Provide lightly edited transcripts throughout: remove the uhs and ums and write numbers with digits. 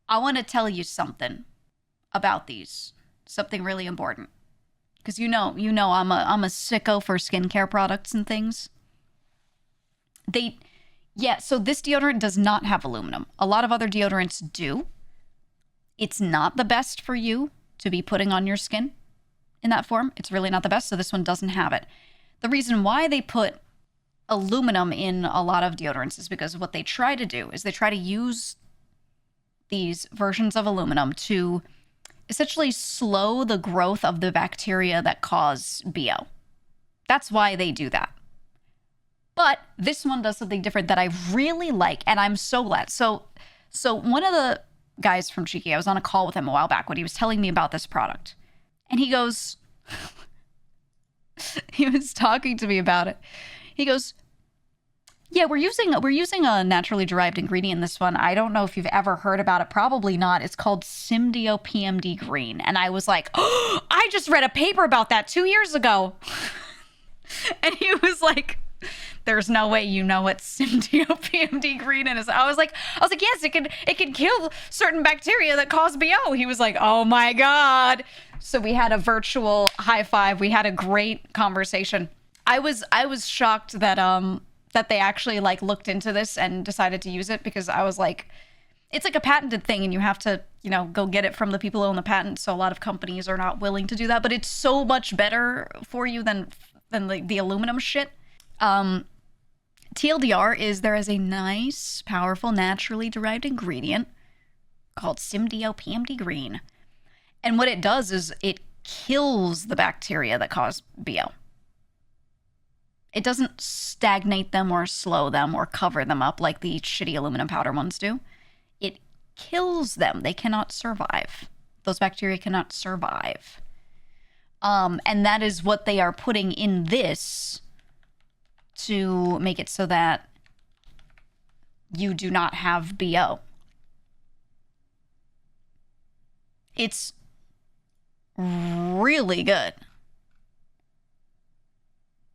I want to tell you something about these. Something really important. Because I'm a sicko for skincare products and things. So this deodorant does not have aluminum. A lot of other deodorants do. It's not the best for you to be putting on your skin in that form. It's really not the best, so this one doesn't have it. The reason why they put aluminum in a lot of deodorants is because what they try to do is they try to use these versions of aluminum to essentially slow the growth of the bacteria that cause BO. That's why they do that. But this one does something different that I really like, and I'm so glad. So one of the guys from Cheeky, I was on a call with him a while back when he was telling me about this product. And he goes, he was talking to me about it. He goes, yeah, we're using a naturally derived ingredient in this one. I don't know if you've ever heard about it. Probably not. It's called PMD Green. And I was like, oh, I just read a paper about that 2 years ago. And he was like, there's no way you know what PMD Green is. I was like, yes, it can kill certain bacteria that cause BO. He was like, oh my God. So we had a virtual high five. We had a great conversation. I was shocked that that they actually like looked into this and decided to use it, because I was like, it's like a patented thing and you have to, go get it from the people who own the patent. So a lot of companies are not willing to do that, but it's so much better for you than like the aluminum shit. TLDR is there is a nice, powerful, naturally derived ingredient called PMD Green. And what it does is it kills the bacteria that cause BO. It doesn't stagnate them or slow them or cover them up like the shitty aluminum powder ones do. It kills them. They cannot survive. Those bacteria cannot survive. And that is what they are putting in this to make it so that you do not have BO. It's really good.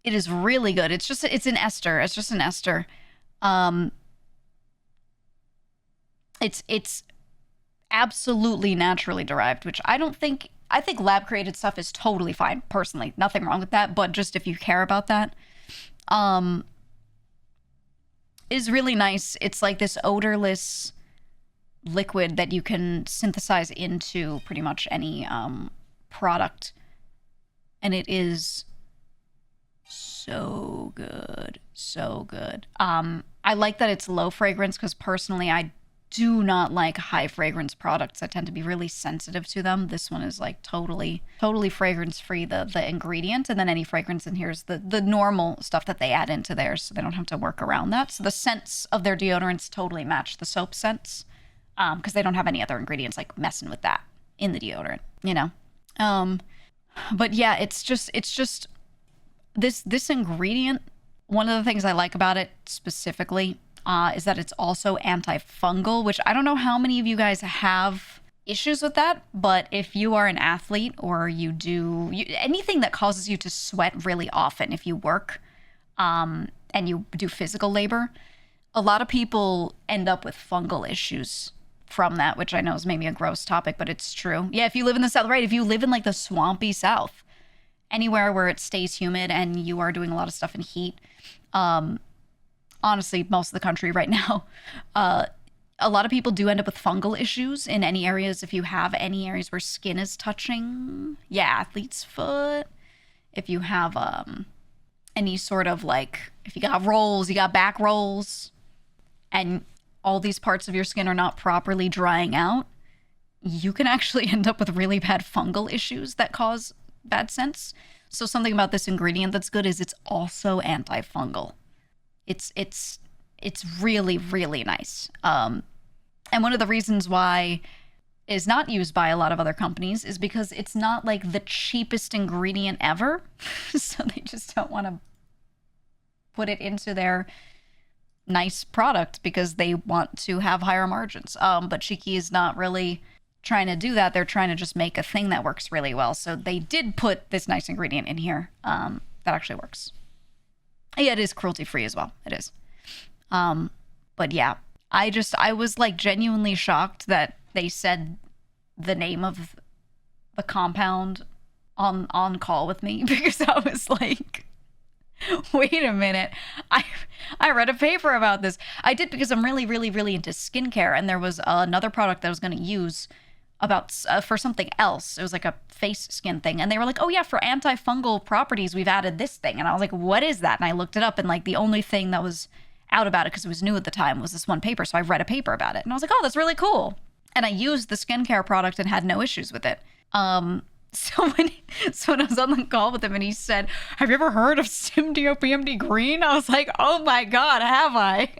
It is really good. It's an ester. It's just an ester. It's absolutely naturally derived, which I think lab created stuff is totally fine. Personally, nothing wrong with that. But just if you care about that, is really nice. It's like this odorless liquid that you can synthesize into pretty much any product, and it is so good. I like that it's low fragrance, because personally I do not like high fragrance products. I tend to be really sensitive to them. This one is like totally fragrance free, the ingredient, and then any fragrance in here is the normal stuff that they add into theirs, so they don't have to work around that. So the scents of their deodorants totally match the soap scents, because they don't have any other ingredients like messing with that in the deodorant, but yeah, it's just this ingredient. One of the things I like about it specifically is that it's also antifungal, which I don't know how many of you guys have issues with that, but if you are an athlete or you do anything that causes you to sweat really often, if you work and you do physical labor, a lot of people end up with fungal issues from that, which I know is maybe a gross topic, but it's true. Yeah, if you live in the South, right? If you live in like the swampy South, anywhere where it stays humid and you are doing a lot of stuff in heat, honestly, most of the country right now, a lot of people do end up with fungal issues in any areas. If you have any areas where skin is touching, athlete's foot. If you have any sort of like, if you got rolls, you got back rolls, and all these parts of your skin are not properly drying out, you can actually end up with really bad fungal issues that cause bad scents. So something about this ingredient that's good is it's also antifungal. It's really, really nice. And one of the reasons why it is not used by a lot of other companies is because it's not like the cheapest ingredient ever. So they just don't want to put it into their nice product because they want to have higher margins. But Cheeky is not really trying to do that. They're trying to just make a thing that works really well. So they did put this nice ingredient in here that actually works. Yeah, it is cruelty free as well. It is. But yeah, I was like genuinely shocked that they said the name of the compound on call with me because I was like, wait a minute. I read a paper about this. I did because I'm really, really, really into skincare, and there was another product that I was going to use about for something else. It was like a face skin thing, and they were like, oh yeah, for antifungal properties we've added this thing, and I was like, what is that? And I looked it up, and like the only thing that was out about it because it was new at the time was this one paper, so I read a paper about it, and I was like, oh, that's really cool. And I used the skincare product and had no issues with it. So when I was on the call with him and he said, have you ever heard of Simdio PMD Green? I was like, oh my God, have I?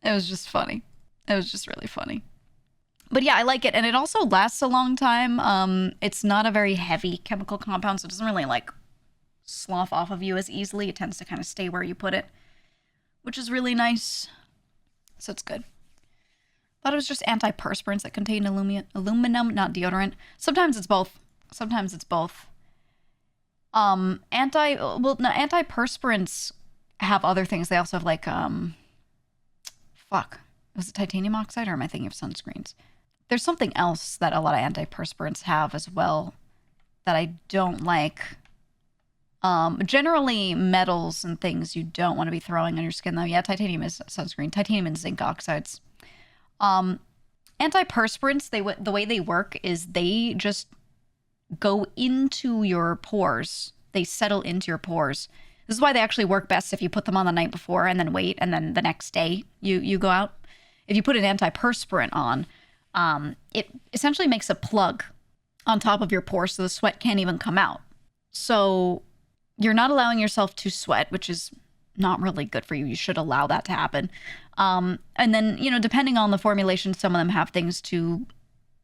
It was just funny. It was just really funny. But yeah, I like it. And it also lasts a long time. It's not a very heavy chemical compound, so it doesn't really like slough off of you as easily. It tends to kind of stay where you put it, which is really nice. So it's good. Thought it was just antiperspirants that contain aluminum, not deodorant. Sometimes it's both. Antiperspirants have other things. They also have like, was it titanium oxide, or am I thinking of sunscreens? There's something else that a lot of antiperspirants have as well that I don't like. Generally metals and things you don't want to be throwing on your skin though. Yeah, titanium is sunscreen. Titanium and zinc oxides. Antiperspirants, the way they work is they just go into your pores. They settle into your pores. This is why they actually work best if you put them on the night before and then wait, and then the next day you go out. If you put an antiperspirant on, it essentially makes a plug on top of your pores so the sweat can't even come out. So you're not allowing yourself to sweat, which is not really good for you. You should allow that to happen. And then, depending on the formulation, some of them have things to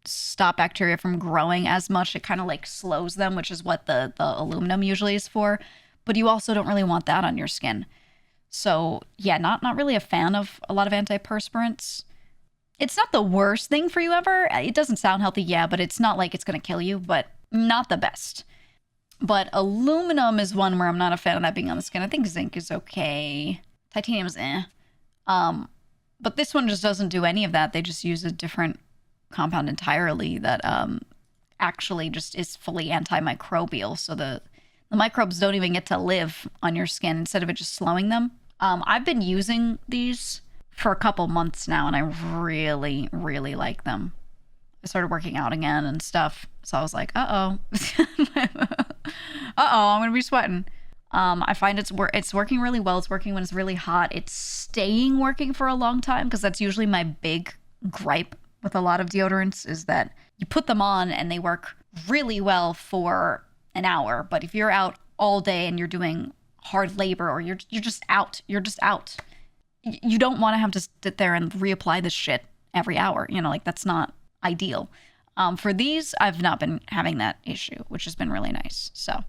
stop bacteria from growing as much. It kind of like slows them, which is what the aluminum usually is for. But you also don't really want that on your skin. So yeah, not really a fan of a lot of antiperspirants. It's not the worst thing for you ever. It doesn't sound healthy, yeah, but it's not like it's going to kill you, but not the best. But aluminum is one where I'm not a fan of that being on the skin. I think zinc is okay. Titanium is eh. But this one just doesn't do any of that. They just use a different compound entirely that actually just is fully antimicrobial. So the microbes don't even get to live on your skin instead of it just slowing them. I've been using these for a couple months now, and I really, really like them. I started working out again and stuff. So I was like, uh-oh. I'm going to be sweating. I find it's working really well. It's working when it's really hot. It's staying working for a long time, because that's usually my big gripe with a lot of deodorants, is that you put them on and they work really well for an hour. But if you're out all day and you're doing hard labor, or you're just out, you don't want to have to sit there and reapply this shit every hour. Like that's not ideal. For these, I've not been having that issue, which has been really nice. So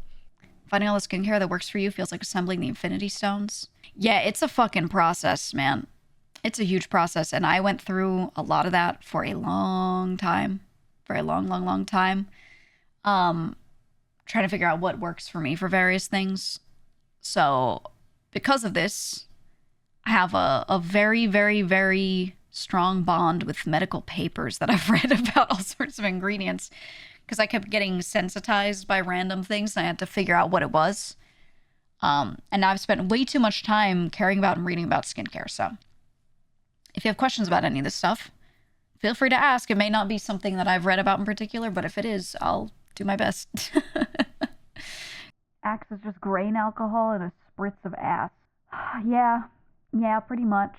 finding all the skincare that works for you feels like assembling the Infinity Stones. Yeah, it's a fucking process, man. It's a huge process. And I went through a lot of that for a long time. For a long, long, long time. Trying to figure out what works for me for various things. So because of this, I have a very, very, very strong bond with medical papers that I've read about all sorts of ingredients, because I kept getting sensitized by random things and I had to figure out what it was. And now I've spent way too much time caring about and reading about skincare. So if you have questions about any of this stuff, feel free to ask. It may not be something that I've read about in particular, but if it is, I'll do my best. Axe is just grain alcohol and a spritz of ass. Yeah, pretty much.